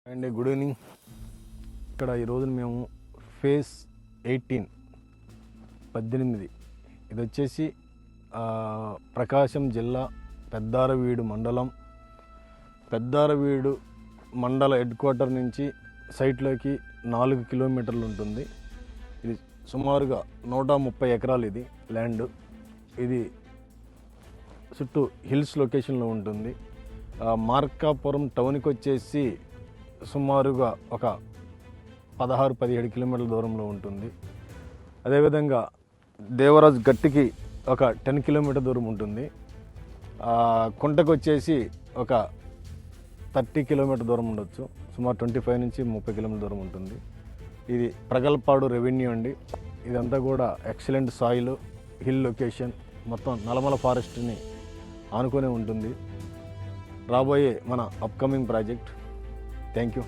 అండి good evening. ఇక్కడ ఈరోజు మేము ఫేజ్ 18 ఇది వచ్చేసి ప్రకాశం జిల్లా పెద్దారవీడు మండల హెడ్ క్వార్టర్ నుంచి సైట్లోకి 4 కిలోమీటర్లు ఉంటుంది. ఇది సుమారుగా 130 ఎకరాలు ఇది ల్యాండ్. ఇది చుట్టూ హిల్స్ లొకేషన్లో ఉంటుంది. మార్కాపురం టౌన్కి వచ్చేసి సుమారుగా ఒక 16-17 కిలోమీటర్ల దూరంలో ఉంటుంది. అదేవిధంగా దేవరాజ్ గట్టికి ఒక 10 కిలోమీటర్ దూరం ఉంటుంది. కుంటకు వచ్చేసి ఒక 30 కిలోమీటర్ దూరం ఉండొచ్చు. సుమారు 25 నుంచి 30 కిలోమీటర్ దూరం ఉంటుంది. ఇది ప్రగల్పాడు రెవెన్యూ అండి. ఇదంతా కూడా ఎక్సలెంట్ సాయిల్, హిల్ లొకేషన్, మొత్తం నల్లమల ఫారెస్ట్ని ఆనుకునే ఉంటుంది. రాబోయే మన అప్కమింగ్ ప్రాజెక్ట్. Thank you.